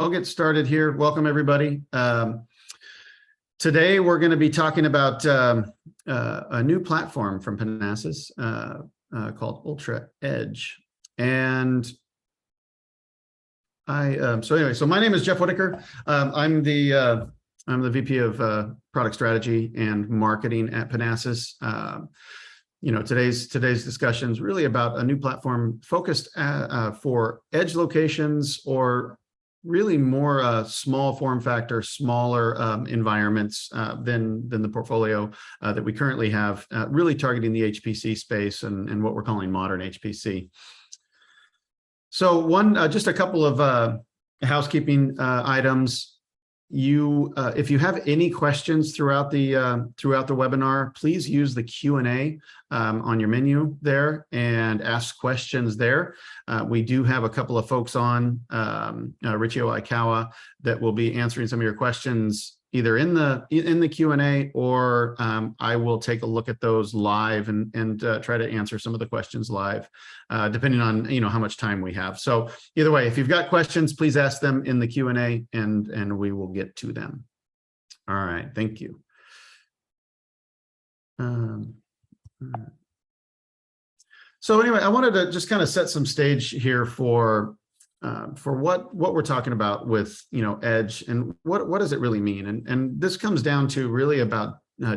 I'll get started here. Welcome, everybody. Today, we're going to be talking about a new platform from Panasas called Ultra Edge. And so my name is Jeff Whitaker. I'm the VP of Product Strategy and Marketing at Panasas. Today's discussion is really about a new platform focused for edge locations, or really more small form factor, smaller environments than the portfolio that we currently have, really targeting the HPC space and what we're calling modern HPC. So just a couple of housekeeping items. If you have any questions throughout the webinar, please use the Q&A on your menu there and ask questions there. We do have a couple of folks on, Richio Aikawa, that will be answering some of your questions either in the Q&A, or I will take a look at those live and try to answer some of the questions live, depending on how much time we have. So either way, if you've got questions, please ask them in the Q&A, and we will get to them. All right, thank you. So anyway, I wanted to just kind of set some stage here for what we're talking about with edge, and what does it really mean. And this comes down to really about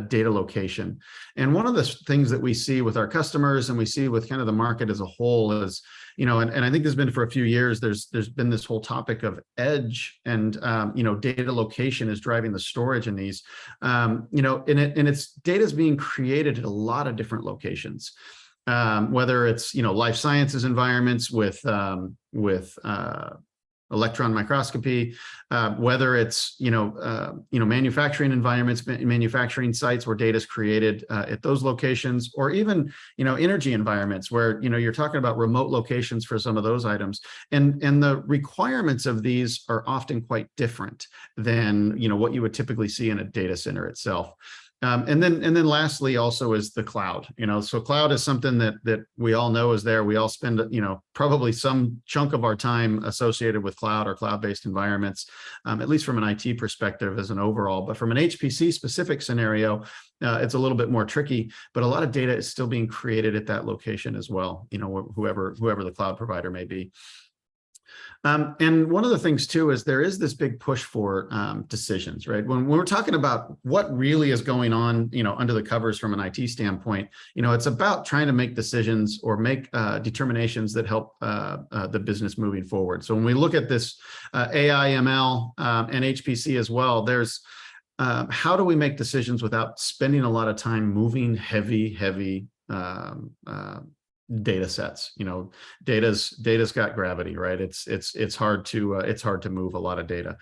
data location. And one of the things that we see with our customers, and we see with kind of the market as a whole, is and I think there's been for a few years, there's been this whole topic of edge, and data location is driving the storage in these, and it's data is being created at a lot of different locations. Whether it's life sciences environments with electron microscopy, whether it's manufacturing environments, manufacturing sites where data is created at those locations, or even energy environments where you're talking about remote locations for some of those items, and the requirements of these are often quite different than what you would typically see in a data center itself. And then lastly also is the cloud. So cloud is something that we all know is there. We all spend probably some chunk of our time associated with cloud or cloud-based environments, at least from an IT perspective as an overall. But from an HPC specific scenario, it's a little bit more tricky. But a lot of data is still being created at that location as well. Whoever the cloud provider may be. And one of the things too is there is this big push for decisions, right? When we're talking about what really is going on, under the covers from an IT standpoint, it's about trying to make decisions or make determinations that help the business moving forward. So when we look at this AI, ML, and HPC as well, there's how do we make decisions without spending a lot of time moving heavy data sets. Data's got gravity, right? It's hard to move a lot of data.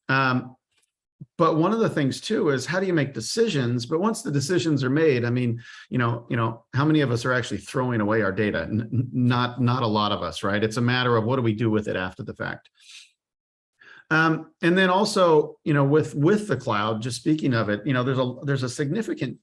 But one of the things too is how do you make decisions? But once the decisions are made, I mean, how many of us are actually throwing away our data? Not a lot of us, right? It's a matter of what do we do with it after the fact. And then also, with the cloud, just speaking of it, there's a significant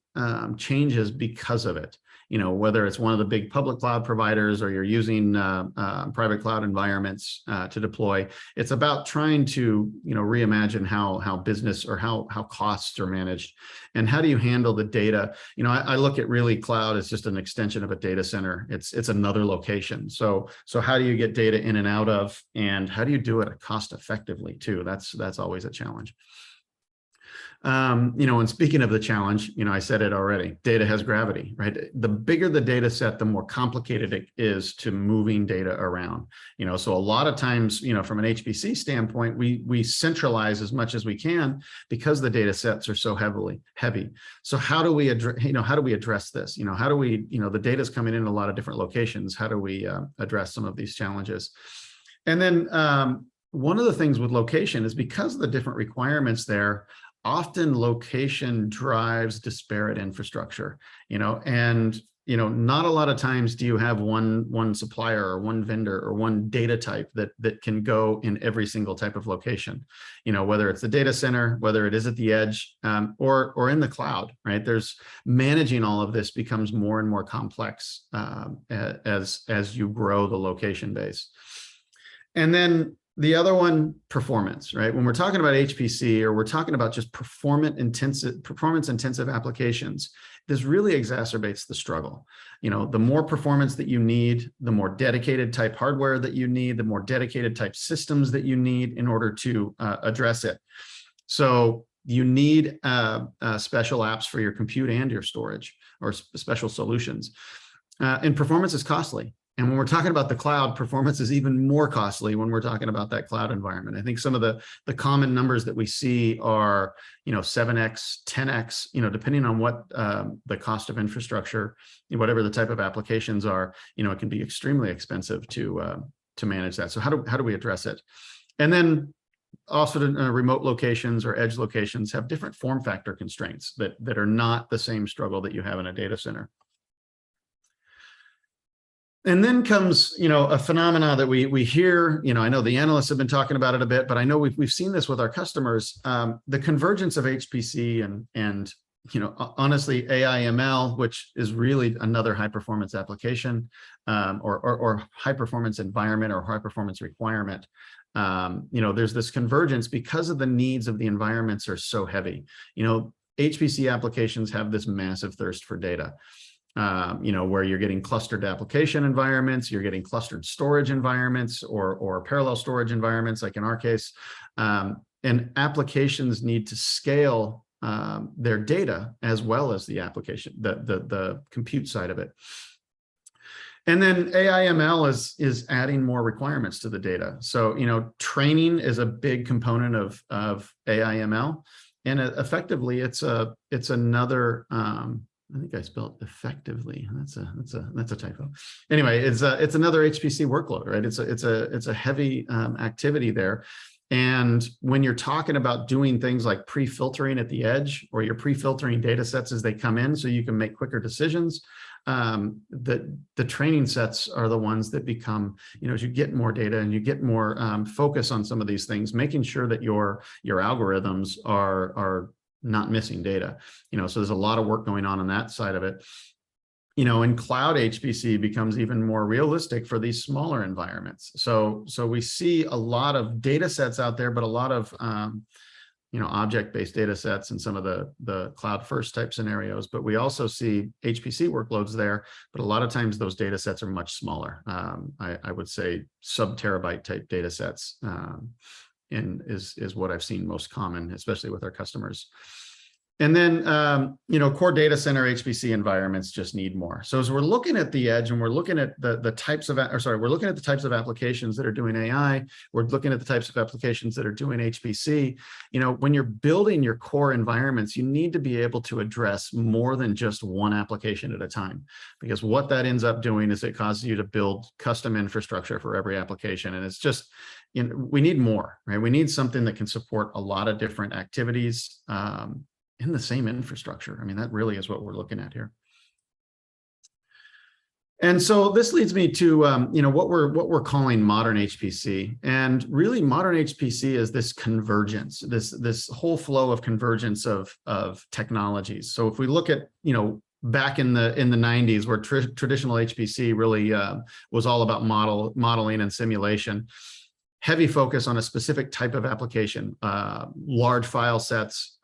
changes because of it. Whether it's one of the big public cloud providers or you're using private cloud environments to deploy, it's about trying to reimagine how business or how costs are managed, and how do you handle the data. I look at really cloud as just an extension of a data center. It's another location. So how do you get data in and out of, and how do you do it cost effectively too? That's always a challenge. And speaking of the challenge, I said it already, data has gravity, right? The bigger the data set, the more complicated it is to moving data around. So a lot of times, from an HPC standpoint, we centralize as much as we can because the data sets are so heavy. So how do we address this? How do we, the data is coming in a lot of different locations. How do we address some of these challenges? And then one of the things with location is because of the different requirements there, often location drives disparate infrastructure, and not a lot of times do you have one supplier or one vendor or one data type that can go in every single type of location, whether it's the data center, whether it is at the edge, or in the cloud, right? There's managing all of this becomes more and more complex as you grow the location base. And then The other one, performance, right? When we're talking about HPC or we're talking about just performance intensive applications, this really exacerbates the struggle. The more performance that you need, the more dedicated type hardware that you need, the more dedicated type systems that you need in order to address it. So you need special apps for your compute and your storage, or special solutions. And performance is costly. And when we're talking about the cloud, performance is even more costly when we're talking about that cloud environment. I think some of the common numbers that we see are, 7x, 10x, depending on what the cost of infrastructure, whatever the type of applications are, it can be extremely expensive to manage that. So how do we address it? And then also remote locations or edge locations have different form factor constraints that are not the same struggle that you have in a data center. And then comes, a phenomena that we hear, I know the analysts have been talking about it a bit, but I know we've seen this with our customers, the convergence of HPC and honestly, AI ML, which is really another high performance application, or high performance environment or high performance requirement. There's this convergence because of the needs of the environments are so heavy. HPC applications have this massive thirst for data. Where you're getting clustered application environments, you're getting clustered storage environments or parallel storage environments, like in our case, and applications need to scale their data as well as the application, the compute side of it. And then AI ML is adding more requirements to the data. So, training is a big component of AI ML, and effectively it's another, I think I spelled effectively. That's a typo. Anyway, it's another HPC workload, right? It's a heavy activity there. And when you're talking about doing things like pre-filtering at the edge, or you're pre-filtering data sets as they come in so you can make quicker decisions, the training sets are the ones that become, as you get more data and you get more focus on some of these things, making sure that your algorithms are not missing data, so there's a lot of work going on that side of it. And cloud HPC becomes even more realistic for these smaller environments. So we see a lot of data sets out there, but a lot of, object-based data sets in some of the cloud first type scenarios, but we also see HPC workloads there, but a lot of times those data sets are much smaller. I would say sub-terabyte type data sets, and is what I've seen most common, especially with our customers. And then, core data center HPC environments just need more. So as we're looking at the edge and we're looking at the types of, we're looking at the types of applications that are doing AI, we're looking at the types of applications that are doing HPC, when you're building your core environments, you need to be able to address more than just one application at a time, because what that ends up doing is it causes you to build custom infrastructure for every application. And it's just, we need more, right? We need something that can support a lot of different activities, in the same infrastructure. I mean, that really is what we're looking at here. And so this leads me to what we're calling modern HPC. And really, modern HPC is this convergence, this whole flow of convergence of technologies. So if we look at back in the 90s, where traditional HPC really was all about modeling and simulation, heavy focus on a specific type of application, large file sets.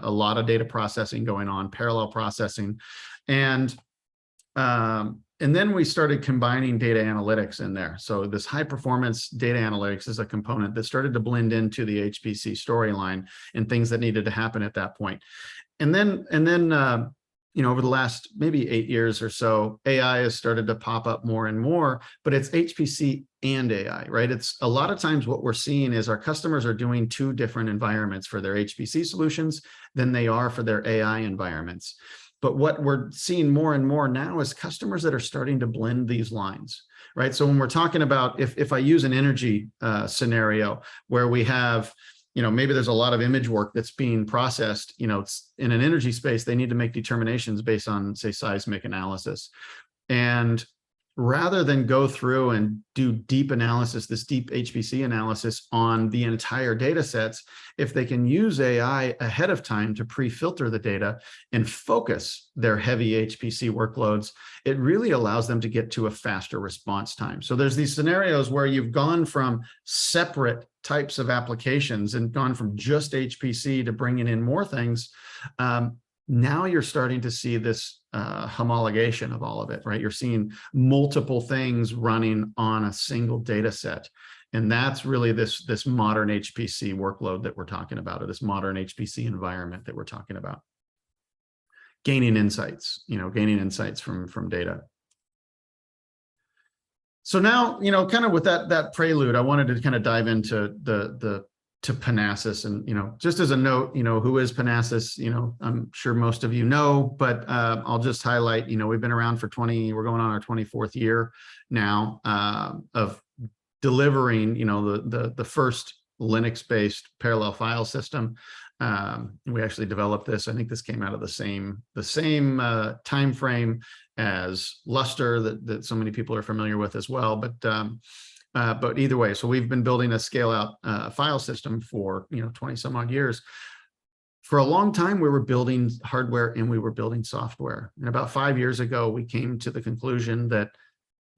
A lot of data processing going on, parallel processing, and then we started combining data analytics in there. So this high performance data analytics is a component that started to blend into the HPC storyline and things that needed to happen at that point. And then over the last maybe 8 years or so, AI has started to pop up more and more, but it's HPC and AI, right? It's a lot of times what we're seeing is our customers are doing two different environments for their HPC solutions than they are for their AI environments. But what we're seeing more and more now is customers that are starting to blend these lines, right? So when we're talking about, if I use an energy scenario where we have, maybe there's a lot of image work that's being processed, it's in an energy space, they need to make determinations based on, say, seismic analysis. And rather than go through and do deep analysis, this deep HPC analysis on the entire data sets, if they can use AI ahead of time to pre-filter the data and focus their heavy HPC workloads, it really allows them to get to a faster response time. So there's these scenarios where you've gone from separate types of applications and gone from just HPC to bringing in more things. Now you're starting to see this homologation of all of it, right? You're seeing multiple things running on a single data set. And that's really this modern HPC workload that we're talking about, or this modern HPC environment that we're talking about. Gaining insights, gaining insights from data. So now, kind of with that prelude, I wanted to kind of dive into to Panasas, and just as a note, who is Panasas? I'm sure most of you know, but I'll just highlight. We've been around for we're going on our 24th year now of delivering, the first Linux-based parallel file system. We actually developed this. I think this came out of the same time frame as Lustre that so many people are familiar with as well. But either way, so we've been building a scale-out file system for 20 some odd years. For a long time, we were building hardware and we were building software. And about 5 years ago, we came to the conclusion that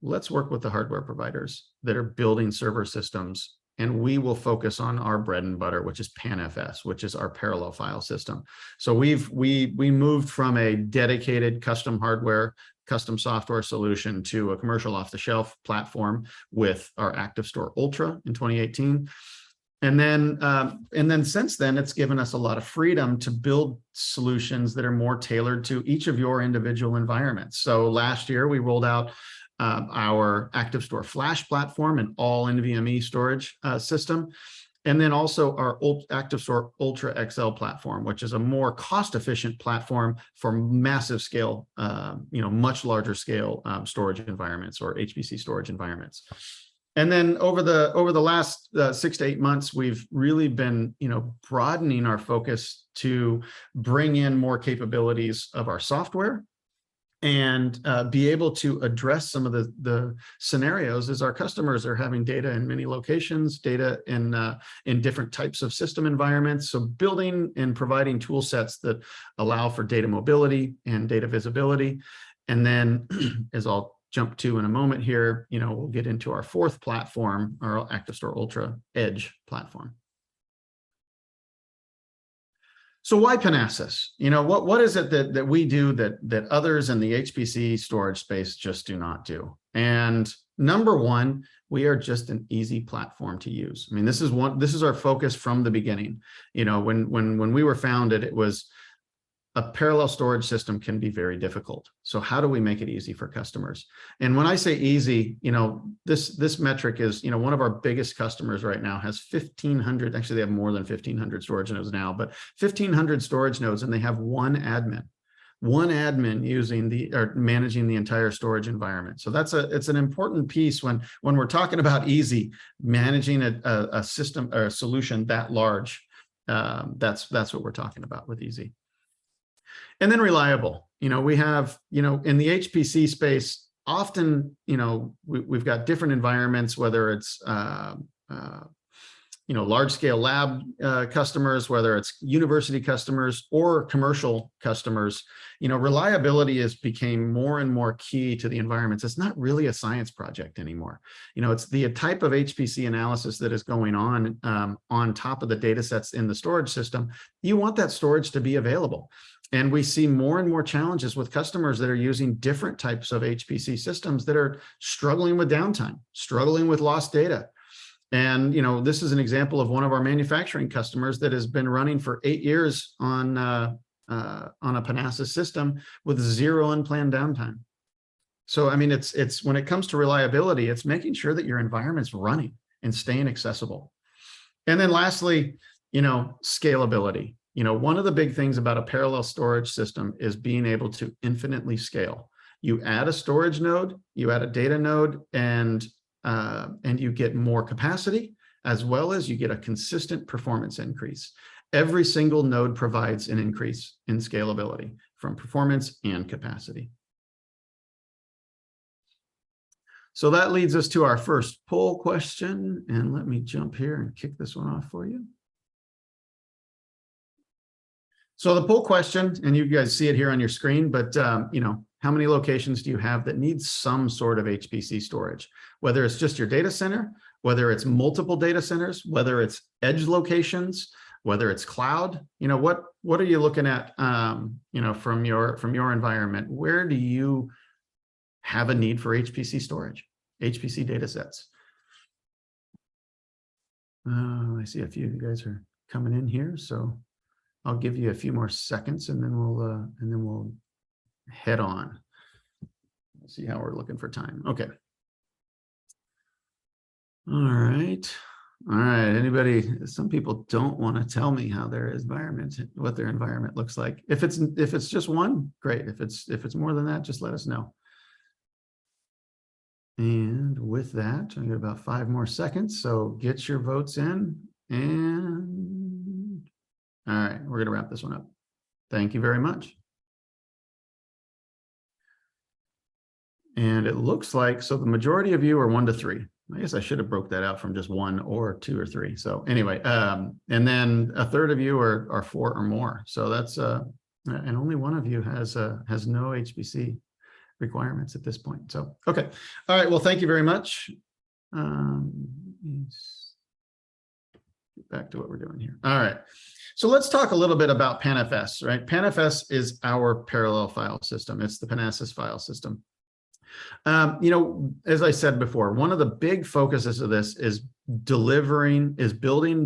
let's work with the hardware providers that are building server systems, and we will focus on our bread and butter, which is PanFS, which is our parallel file system. So we moved from a dedicated custom hardware, custom software solution to a commercial off-the-shelf platform with our ActiveStor Ultra in 2018. And then since then, it's given us a lot of freedom to build solutions that are more tailored to each of your individual environments. So last year, we rolled out our ActiveStor Flash platform and all NVMe storage system. And then also our ActiveStor Ultra XL platform, which is a more cost-efficient platform for massive scale, much larger scale storage environments or HPC storage environments. And then over the last 6 to 8 months, we've really been, broadening our focus to bring in more capabilities of our software and be able to address some of the scenarios as our customers are having data in many locations, data in different types of system environments. So building and providing tool sets that allow for data mobility and data visibility. And then, as I'll jump to in a moment here, we'll get into our fourth platform, our ActiveStor Ultra Edge platform. So why Panasas? What is it that we do that others in the HPC storage space just do not do? And number one, we are just an easy platform to use. I mean, this is our focus from the beginning. When we were founded, it was a parallel storage system can be very difficult. So how do we make it easy for customers? And when I say easy, this metric is, one of our biggest customers right now has 1,500, actually they have more than 1,500 storage nodes now, but 1,500 storage nodes, and they have one admin using managing the entire storage environment. So it's an important piece when we're talking about easy, managing a system or a solution that large. That's what we're talking about with easy. And then reliable. We have, in the HPC space, often, we've got different environments, whether it's, large scale lab customers, whether it's university customers or commercial customers. Reliability has become more and more key to the environments. It's not really a science project anymore. It's the type of HPC analysis that is going on top of the data sets in the storage system. You want that storage to be available. And we see more and more challenges with customers that are using different types of HPC systems that are struggling with downtime, struggling with lost data. And, this is an example of one of our manufacturing customers that has been running for 8 years on a Panasas system with 0 unplanned downtime. So, I mean, it's when it comes to reliability, it's making sure that your environment's running and staying accessible. And then lastly, scalability. One of the big things about a parallel storage system is being able to infinitely scale. You add a storage node, you add a data node, and you get more capacity, as well as you get a consistent performance increase. Every single node provides an increase in scalability from performance and capacity. So that leads us to our first poll question. And let me jump here and kick this one off for you. So the poll question, and you guys see it here on your screen, but how many locations do you have that need some sort of HPC storage? Whether it's just your data center, whether it's multiple data centers, whether it's edge locations, whether it's cloud, what are you looking at, from your environment? Where do you have a need for HPC storage, HPC data sets? I see a few of you guys are coming in here, so I'll give you a few more seconds, and then we'll head on. Let's see how we're looking for time. Okay. All right. Anybody? Some people don't want to tell me how their environment, what their environment looks like. If it's just one, great. If it's more than that, just let us know. And with that, I got about 5 more seconds. So get your votes in, and all right, we're going to wrap this one up. Thank you very much. And it looks like, so the majority of you are 1 to 3. I guess I should have broke that out from just 1 or 2 or 3. So anyway, and then a third of you are 4 or more. So that's, and only 1 of you has no HPC requirements at this point. So, okay. All right. Well, thank you very much. Get back to what we're doing here. All right. So let's talk a little bit about PanFS, right? PanFS is our parallel file system. It's the Panasas file system. As I said before, one of the big focuses of this is building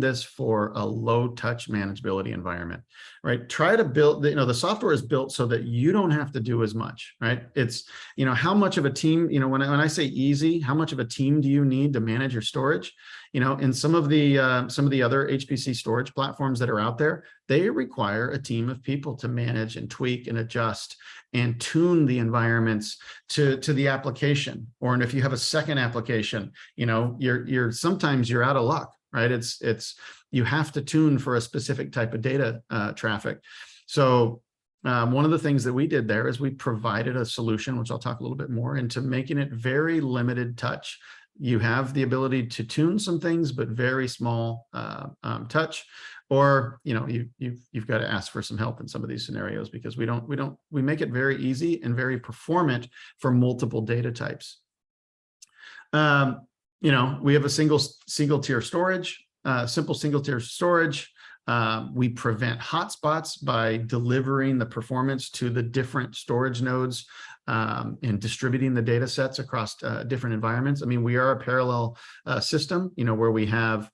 this for a low touch manageability environment, right? Try to build, the software is built so that you don't have to do as much, right? It's, how much of a team, when I say easy, how much of a team do you need to manage your storage? In some of the other HPC storage platforms that are out there, they require a team of people to manage and tweak and adjust and tune the environments to the application. Or, and if you have a second application, you're sometimes you're out of luck, right? You have to tune for a specific type of data traffic. So one of the things that we did there is we provided a solution, which I'll talk a little bit more into, making it very limited touch. You have the ability to tune some things, but very small touch. Or, you've got to ask for some help in some of these scenarios, because we make it very easy and very performant for multiple data types. We have a single tier storage, simple single tier storage. We prevent hotspots by delivering the performance to the different storage nodes and distributing the data sets across different environments. I mean, we are a parallel system, where we have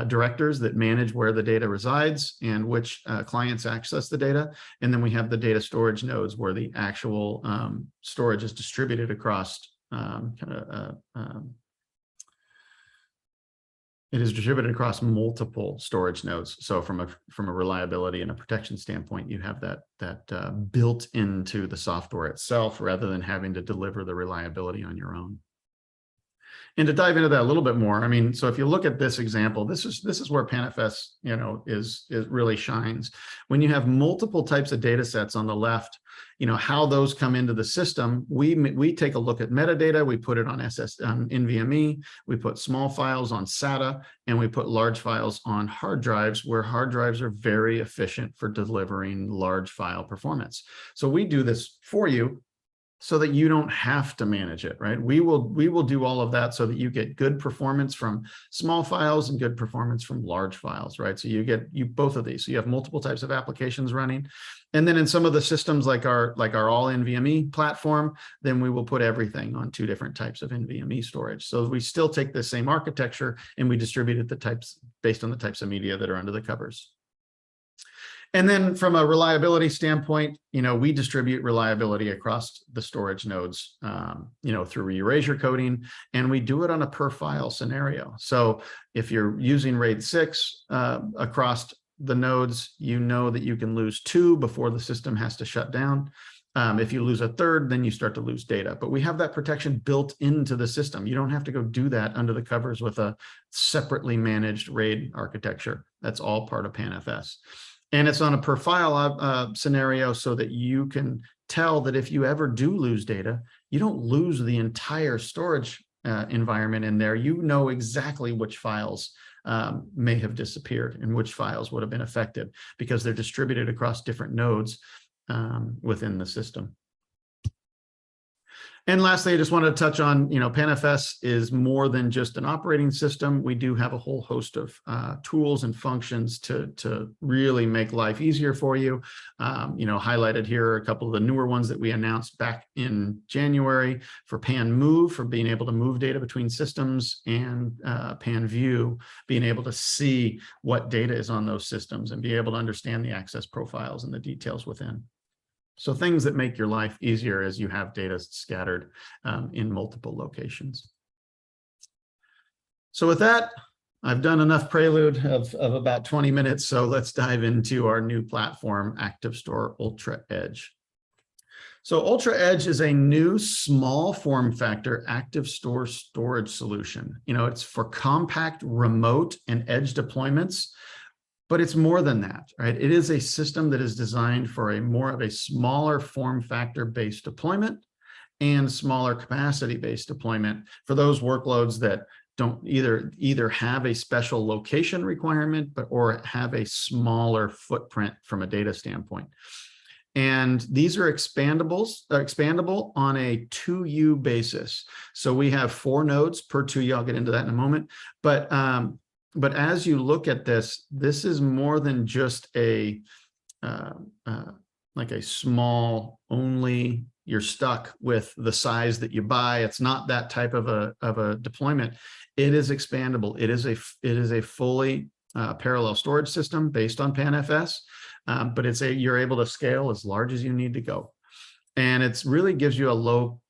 directors that manage where the data resides and which clients access the data. And then we have the data storage nodes where the actual storage is distributed across it is distributed across multiple storage nodes. So from a reliability and a protection standpoint, you have that built into the software itself, rather than having to deliver the reliability on your own. And to dive into that a little bit more, I mean, so if you look at this example, this is where PanFS, is really shines. When you have multiple types of data sets on the left, how those come into the system, we take a look at metadata, we put it on NVMe, we put small files on SATA, and we put large files on hard drives, where hard drives are very efficient for delivering large file performance. So we do this for you, so that you don't have to manage it, right? We will do all of that so that you get good performance from small files and good performance from large files, right? So you get both of these. So you have multiple types of applications running. And then in some of the systems like our all NVMe platform, then we will put everything on 2 different types of NVMe storage. So we still take the same architecture and we distribute it based on the types of media that are under the covers. And then from a reliability standpoint, we distribute reliability across the storage nodes, through erasure coding, and we do it on a per file scenario. So if you're using RAID 6 across the nodes, that you can lose 2 before the system has to shut down. If you lose a third, then you start to lose data. But we have that protection built into the system. You don't have to go do that under the covers with a separately managed RAID architecture. That's all part of PanFS. And it's on a per file scenario, so that you can tell that if you ever do lose data, you don't lose the entire storage environment in there. You know exactly which files may have disappeared and which files would have been affected because they're distributed across different nodes within the system. And lastly, I just wanted to touch on, Panasas is more than just an operating system. We do have a whole host of tools and functions to really make life easier for you. Highlighted here are a couple of the newer ones that we announced back in January for Pan Move, for being able to move data between systems, and Pan View, being able to see what data is on those systems and be able to understand the access profiles and the details within. So things that make your life easier as you have data scattered in multiple locations. So with that, I've done enough prelude of about 20 minutes. So let's dive into our new platform, ActiveStor Ultra Edge. So Ultra Edge is a new small form factor ActiveStor storage solution. It's for compact, remote, and edge deployments. But it's more than that, right? It is a system that is designed for more of a smaller form factor based deployment and smaller capacity based deployment for those workloads that don't either have a special location requirement, or have a smaller footprint from a data standpoint. And these are expandable on a 2U basis. So we have 4 nodes per 2U. I'll get into that in a moment. But as you look at this, this is more than just like a small only. You're stuck with the size that you buy. It's not that type of a deployment. It is expandable. It is a fully parallel storage system based on Panasas, but you're able to scale as large as you need to go, and it really gives you a low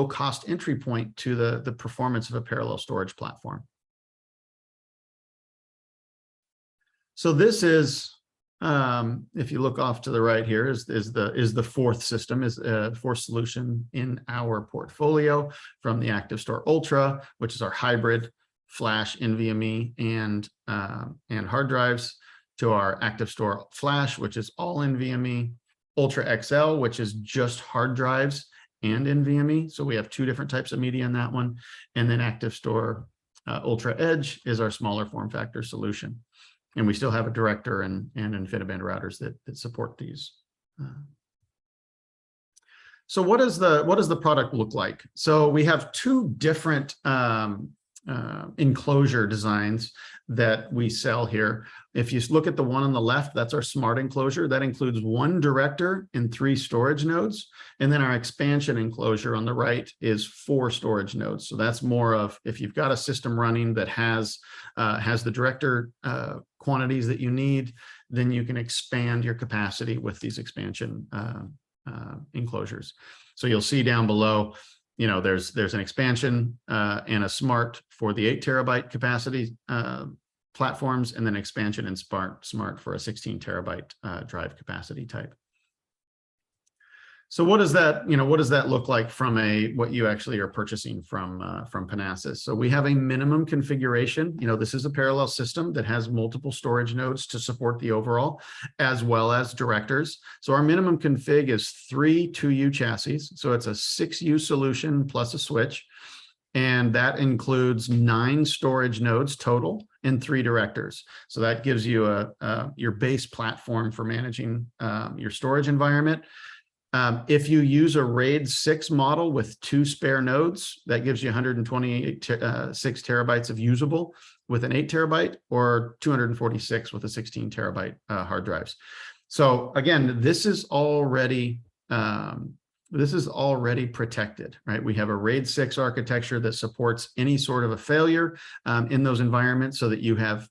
cost entry point to the performance of a parallel storage platform. So this is, if you look off to the right here, is the fourth system, fourth solution in our portfolio, from the ActiveStor Ultra, which is our hybrid flash, NVMe, and hard drives, to our ActiveStor Flash, which is all NVMe, Ultra XL, which is just hard drives and NVMe. So we have 2 different types of media in that one, and then ActiveStor Ultra Edge is our smaller form factor solution. And we still have a director and InfiniBand routers that support these. So what does the product look like? So we have 2 different enclosure designs that we sell here. If you look at the one on the left, that's our smart enclosure. That includes 1 director and 3 storage nodes. And then our expansion enclosure on the right is 4 storage nodes. So that's more of, if you've got a system running that has the director quantities that you need, then you can expand your capacity with these expansion enclosures. So you'll see down below, there's an expansion and a smart for the 8 terabyte capacity platforms, and then expansion and smart for a 16 terabyte drive capacity type. So what does that look like from what you actually are purchasing from Panasas? So we have a minimum configuration. This is a parallel system that has multiple storage nodes to support the overall, as well as directors. So our minimum config is 3 2U chassis. So it's a 6U solution plus a switch. And that includes 9 storage nodes total and 3 directors. So that gives you your base platform for managing your storage environment. If you use a RAID 6 model with 2 spare nodes, that gives you 126 terabytes of usable with an 8 terabyte, or 246 with a 16 terabyte hard drives. So again, this is already protected, right? We have a RAID 6 architecture that supports any sort of a failure in those environments, so that you have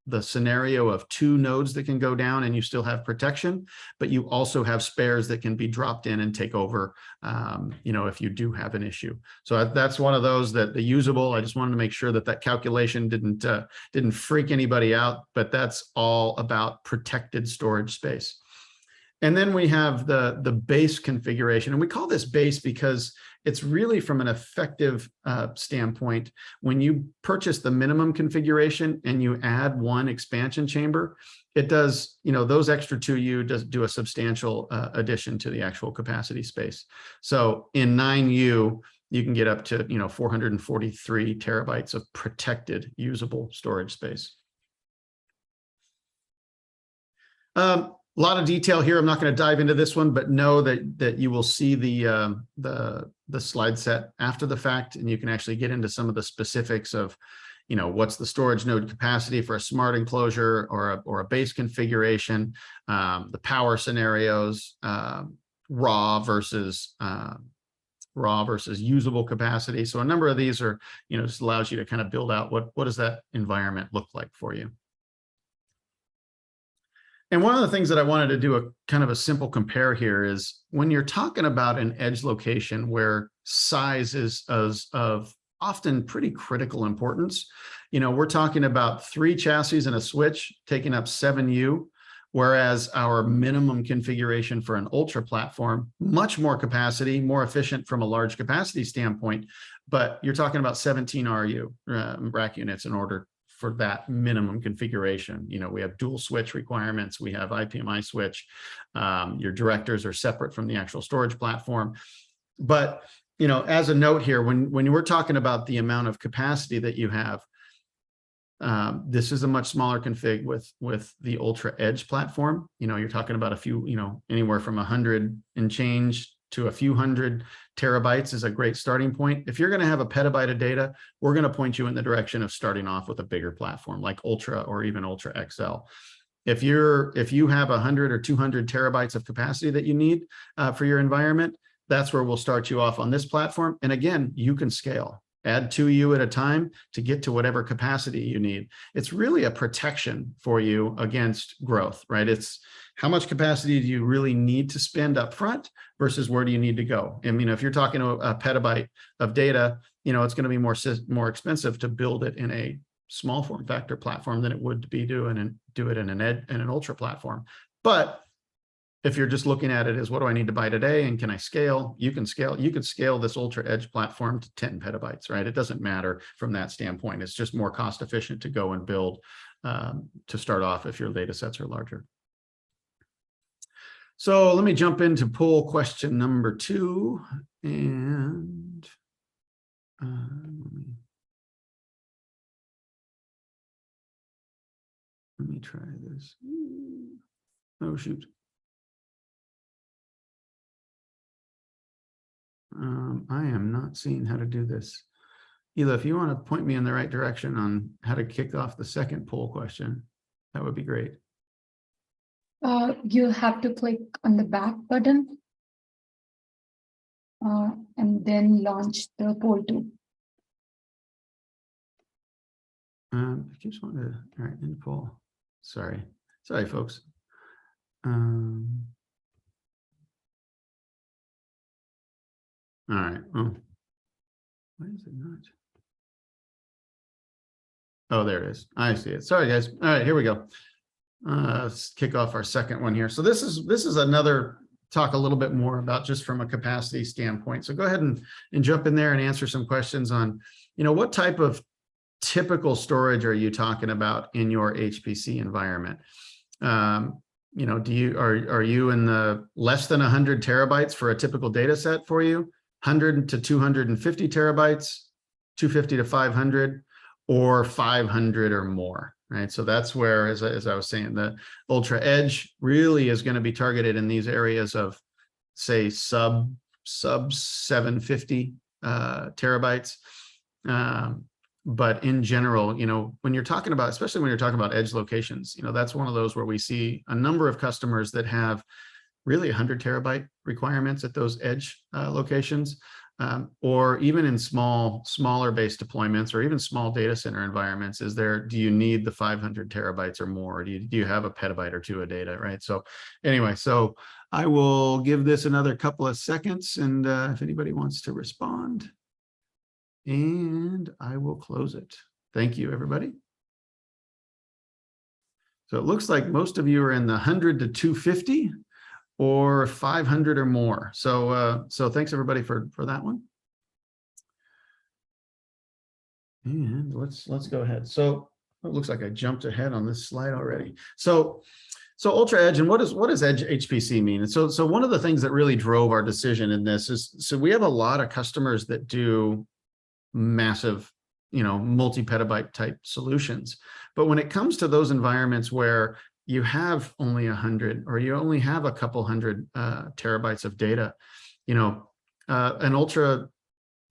the scenario of 2 nodes that can go down and you still have protection, but you also have spares that can be dropped in and take over, if you do have an issue. So that's one of those that the usable, I just wanted to make sure that calculation didn't freak anybody out, but that's all about protected storage space. And then we have the base configuration, and we call this base because it's really from an effective standpoint. When you purchase the minimum configuration and you add one expansion chamber, it does, those extra 2U does do a substantial addition to the actual capacity space. So in 9U, you can get up to 443 terabytes of protected usable storage space. A lot of detail here. I'm not going to dive into this one, but know that you will see the slide set after the fact, and you can actually get into some of the specifics of, what's the storage node capacity for a smart enclosure or a base configuration, the power scenarios, raw versus usable capacity. So a number of these are, just allows you to kind of build out what does that environment look like for you. And one of the things that I wanted to do a kind of a simple compare here is when you're talking about an edge location where size is of often pretty critical importance, we're talking about 3 chassis and a switch taking up 7U, whereas our minimum configuration for an Ultra platform, much more capacity, more efficient from a large capacity standpoint, but you're talking about 17 RU rack units in order for that minimum configuration. We have dual switch requirements, we have IPMI switch, your directors are separate from the actual storage platform. But, as a note here, when we're talking about the amount of capacity that you have, this is a much smaller config with the Ultra Edge platform. You're talking about a few, anywhere from 100 and change to a few hundred terabytes is a great starting point. If you're going to have a petabyte of data, we're going to point you in the direction of starting off with a bigger platform like Ultra or even Ultra XL. If you have 100 or 200 terabytes of capacity that you need for your environment, that's where we'll start you off on this platform. And again, you can scale. Add 2U at a time to get to whatever capacity you need. It's really a protection for you against growth, right? It's how much capacity do you really need to spend up front versus where do you need to go? I mean, if you're talking a petabyte of data, it's going to be more expensive to build it in a small form factor platform than it would be do it in an Ultra platform. But if you're just looking at it as what do I need to buy today and can I scale, you could scale this Ultra Edge platform to 10 petabytes, right? It doesn't matter from that standpoint. It's just more cost efficient to go and build to start off if your data sets are larger. So let me jump into poll question number 2 and let me try this. Oh, shoot. I am not seeing how to do this. Ela, if you want to point me in the right direction on how to kick off the second poll question, that would be great. You have to click on the back button and then launch the poll 2. I just want to, all right, in poll. Sorry, folks. All right. Oh, why is it not? Oh, there it is. I see it. Sorry, guys. All right, here we go. Let's kick off our second one here. So this is another talk a little bit more about just from a capacity standpoint. So go ahead and jump in there and answer some questions on, what type of typical storage are you talking about in your HPC environment? Are you in the less than 100 terabytes for a typical data set for you? 100 to 250 terabytes, 250 to 500, or 500 or more, right? So that's where, as I was saying, the Ultra Edge really is going to be targeted in these areas of, say, sub 750 terabytes. But in general, when you're talking about, especially when you're talking about edge locations, that's one of those where we see a number of customers that have really 100 terabyte requirements at those edge locations, or even in smaller base deployments or even small data center environments. Do you need the 500 terabytes or more? Do you have a petabyte or 2 of data, right? So anyway, so I will give this another couple of seconds, and if anybody wants to respond, and I will close it. Thank you, everybody. So it looks like most of you are in the 100 to 250 or 500 or more. So thanks everybody for that one. And let's go ahead. So it looks like I jumped ahead on this slide already. So Ultra Edge, and what does Edge HPC mean? And so one of the things that really drove our decision in this is, so we have a lot of customers that do massive, multi-petabyte type solutions. But when it comes to those environments where you have only 100 or you only have a couple hundred terabytes of data, an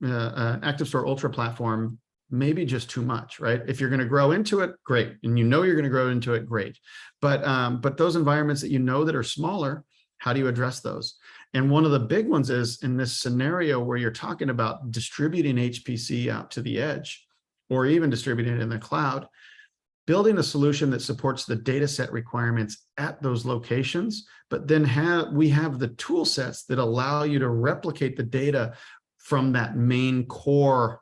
ActiveStor Ultra platform maybe just too much, right? If you're going to grow into it, great. And you're going to grow into it, great. But those environments that that are smaller, how do you address those? And one of the big ones is in this scenario where you're talking about distributing HPC out to the edge, or even distributing it in the cloud, building a solution that supports the data set requirements at those locations, but then we have the tool sets that allow you to replicate the data from that main core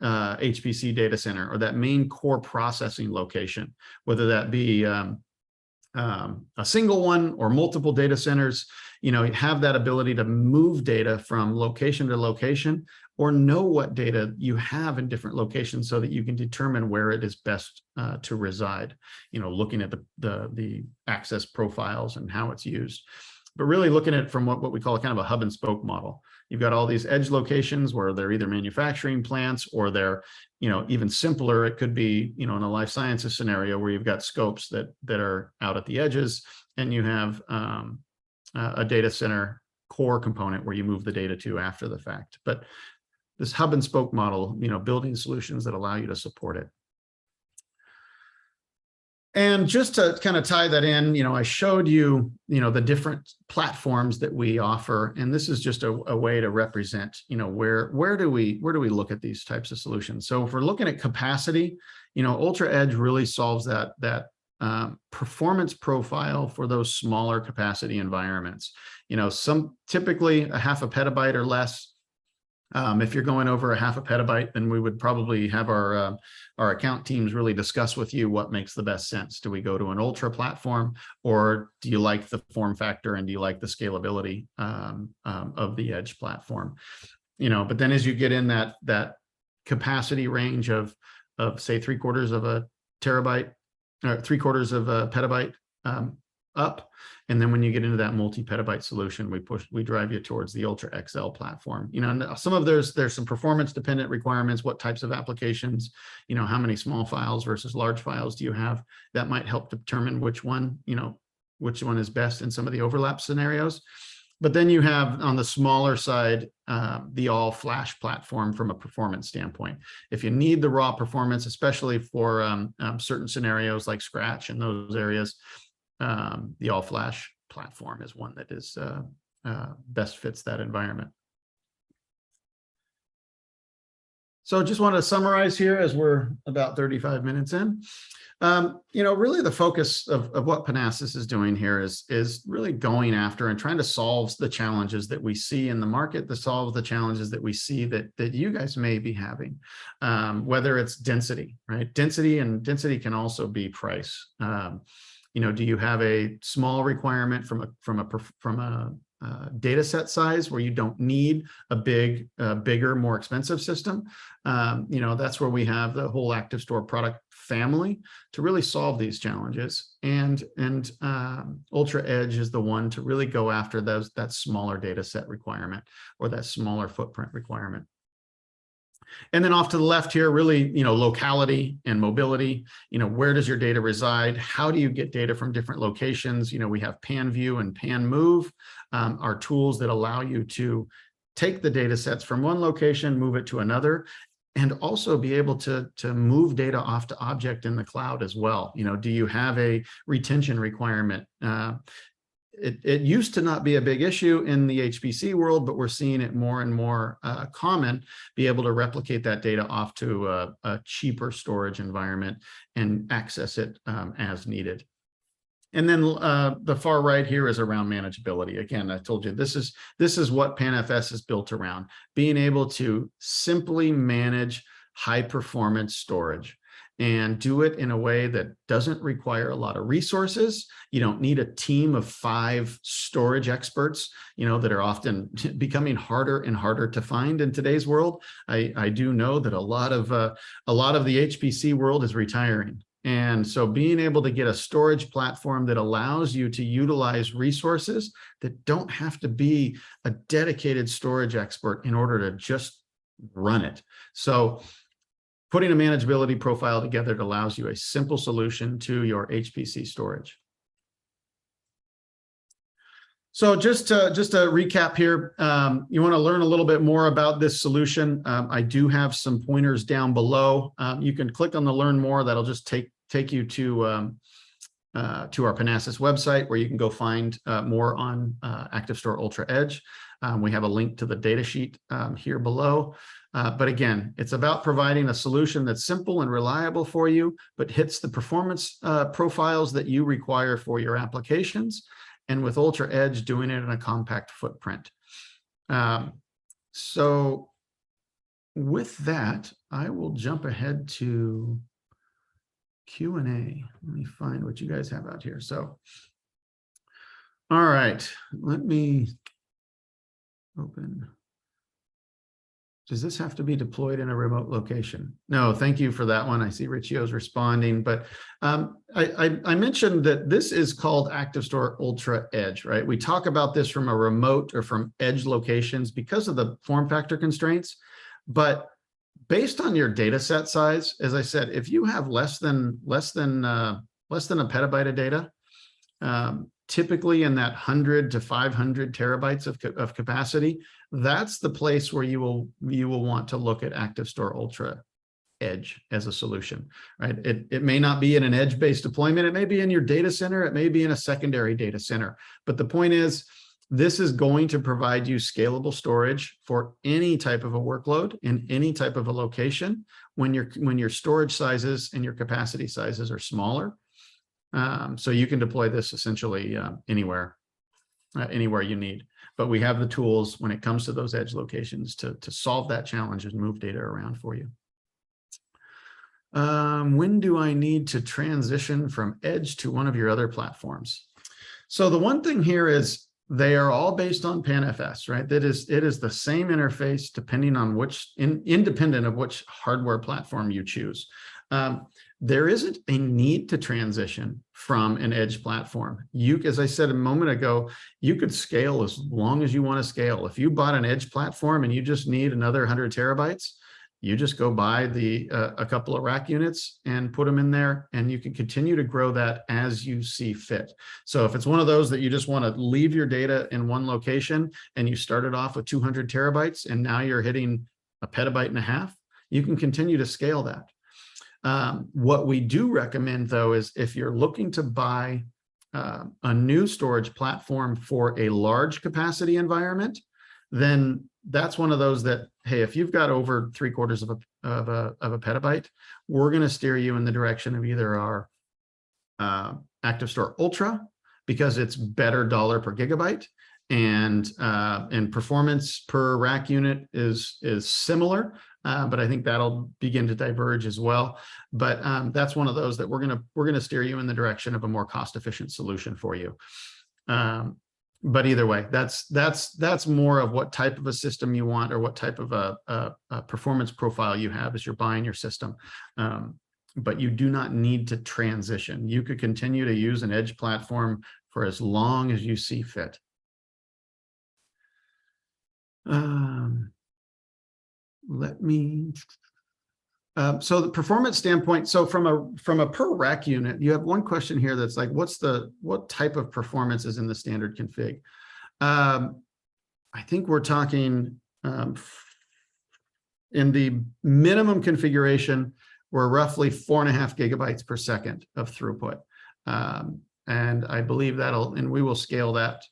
HPC data center, or that main core processing location, whether that be a single one or multiple data centers. You have that ability to move data from location to location, or know what data you have in different locations so that you can determine where it is best to reside, looking at the access profiles and how it's used. But really looking at it from what we call a kind of a hub and spoke model. You've got all these edge locations where they're either manufacturing plants, or they're, even simpler. It could be, in a life sciences scenario where you've got scopes that are out at the edges, and you have a data center core component where you move the data to after the fact. But this hub and spoke model, building solutions that allow you to support it. And just to kind of tie that in, I showed you, the different platforms that we offer, and this is just a way to represent, where do we look at these types of solutions. So if we're looking at capacity, Ultra Edge really solves that performance profile for those smaller capacity environments. Some typically a half a petabyte or less. If you're going over a half a petabyte, then we would probably have our account teams really discuss with you what makes the best sense. Do we go to an Ultra platform, or do you like the form factor and do you like the scalability of the Edge platform? But then as you get in that capacity range of say 3/4 of a terabyte or 3/4 of a petabyte up, and then when you get into that multi-petabyte solution, we drive you towards the Ultra XL platform. And some of there's some performance dependent requirements. What types of applications, how many small files versus large files do you have? That might help determine which one is best in some of the overlap scenarios. But then you have on the smaller side, the all flash platform from a performance standpoint. If you need the raw performance, especially for certain scenarios like Scratch and those areas, the all flash platform is one that is best fits that environment. So just want to summarize here as we're about 35 minutes in. Really the focus of what Panasas is doing here is really going after and trying to solve the challenges that we see in the market, to solve the challenges that we see that you guys may be having, whether it's density, right? Density can also be price. Do you have a small requirement from a data set size where you don't need a bigger, more expensive system? That's where we have the whole ActiveStor product family to really solve these challenges. And Ultra Edge is the one to really go after that smaller data set requirement, or that smaller footprint requirement. And then off to the left here, really, locality and mobility. Where does your data reside? How do you get data from different locations? We have Pan View and Pan Move, are tools that allow you to take the data sets from one location, move it to another, and also be able to move data off to object in the cloud as well. Do you have a retention requirement? It used to not be a big issue in the HPC world, but we're seeing it more and more common, be able to replicate that data off to a cheaper storage environment and access it as needed. And then the far right here is around manageability. Again, I told you, this is what PanFS is built around, being able to simply manage high performance storage. and do it in a way that doesn't require a lot of resources. You don't need a team of 5 storage experts, that are often becoming harder and harder to find in today's world. I do know that a lot of the HPC world is retiring. And so being able to get a storage platform that allows you to utilize resources that don't have to be a dedicated storage expert in order to just run it. So putting a manageability profile together that allows you a simple solution to your HPC storage. So just to recap here, you want to learn a little bit more about this solution. I do have some pointers down below. You can click on the learn more. That'll just take you to our Panasas website, where you can go find more on ActiveStor Ultra Edge. We have a link to the data sheet here below. But again, it's about providing a solution that's simple and reliable for you, but hits the performance profiles that you require for your applications. And with Ultra Edge, doing it in a compact footprint. So with that, I will jump ahead to Q&A. Let me find what you guys have out here. So, all right, let me open. Does this have to be deployed in a remote location? No, thank you for that one. I see Richio's responding, but I mentioned that this is called ActiveStor Ultra Edge, right? We talk about this from a remote or from edge locations because of the form factor constraints, but based on your data set size, as I said, if you have less than a petabyte of data, typically in that 100 to 500 terabytes of capacity, that's the place where you will want to look at ActiveStor Ultra Edge as a solution, right? It may not be in an edge-based deployment. It may be in your data center. It may be in a secondary data center. But the point is, this is going to provide you scalable storage for any type of a workload in any type of a location when your storage sizes and your capacity sizes are smaller. So you can deploy this essentially anywhere you need. But we have the tools when it comes to those edge locations to solve that challenge and move data around for you. When do I need to transition from edge to one of your other platforms? So the one thing here is they are all based on PanFS, right? It is the same interface depending on independent of which hardware platform you choose. There isn't a need to transition from an edge platform. As I said a moment ago, you could scale as long as you want to scale. If you bought an edge platform and you just need another 100 terabytes, you just go buy a couple of rack units and put them in there, and you can continue to grow that as you see fit. So if it's one of those that you just want to leave your data in one location and you started off with 200 terabytes and now you're hitting 1.5 petabytes, you can continue to scale that. What we do recommend, though, is if you're looking to buy a new storage platform for a large capacity environment, then that's one of those that, hey, if you've got over 3/4 of a petabyte, we're going to steer you in the direction of either our ActiveStor Ultra, because it's better dollar per gigabyte, and performance per rack unit is similar. But I think that'll begin to diverge as well. But that's one of those that we're gonna steer you in the direction of a more cost-efficient solution for you. But either way, that's more of what type of a system you want, or what type of a performance profile you have as you're buying your system. But you do not need to transition. You could continue to use an edge platform for as long as you see fit. Let me. So the performance standpoint, so from a per rack unit, you have one question here that's like, what type of performance is in the standard config? I think we're talking in the minimum configuration, we're roughly 4.5 gigabytes per second of throughput. And I believe and we will scale that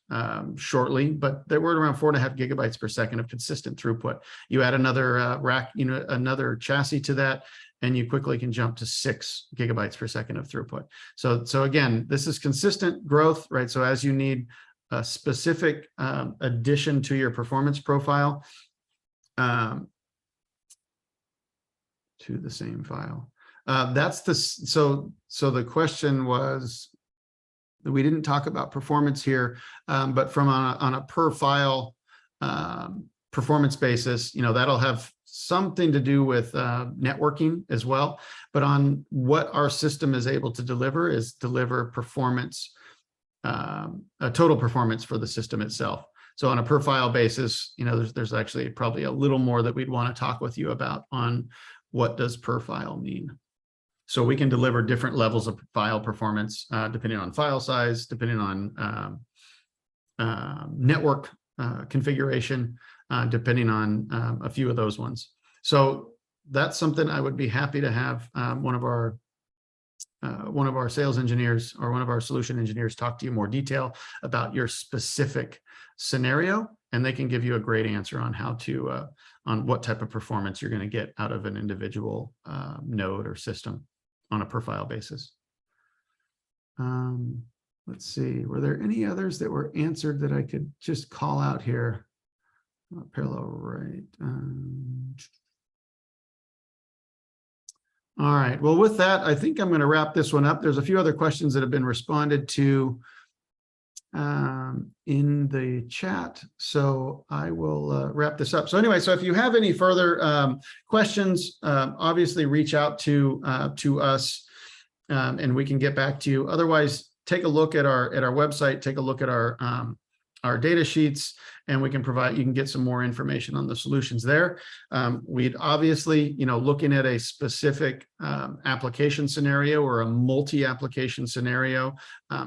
shortly, but we're around 4.5 gigabytes per second of consistent throughput. You add another rack, another chassis to that, and you quickly can jump to 6 gigabytes per second of throughput. So again, this is consistent growth, right? So as you need a specific addition to your performance profile, to the same file. That's so the question was, we didn't talk about performance here, but from on a per file performance basis, that'll have something to do with networking as well. But on what our system is able to deliver is deliver performance, a total performance for the system itself. So on a per file basis, there's actually probably a little more that we'd want to talk with you about on what does per file mean. So we can deliver different levels of file performance depending on file size, depending on network configuration, depending on a few of those ones. So that's something I would be happy to have one of our sales engineers or one of our solution engineers talk to you more detail about your specific scenario, and they can give you a great answer on how to on what type of performance you're going to get out of an individual node or system on a per file basis. Let's see, were there any others that were answered that I could just call out here? Parallel right. All right, well, with that, I think I'm going to wrap this one up. There's a few other questions that have been responded to in the chat, so I will wrap this up. So anyway, so if you have any further questions, obviously reach out to us, and we can get back to you. Otherwise, take a look at our website, take a look at our data sheets, and we can provide, you can get some more information on the solutions there. We'd obviously, looking at a specific application scenario or a multi-application scenario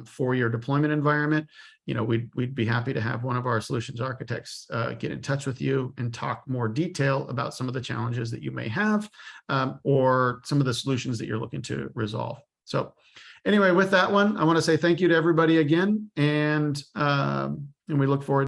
for your deployment environment, we'd be happy to have one of our solutions architects get in touch with you and talk more detail about some of the challenges that you may have or some of the solutions that you're looking to resolve. So anyway, with that one, I want to say thank you to everybody again, and we look forward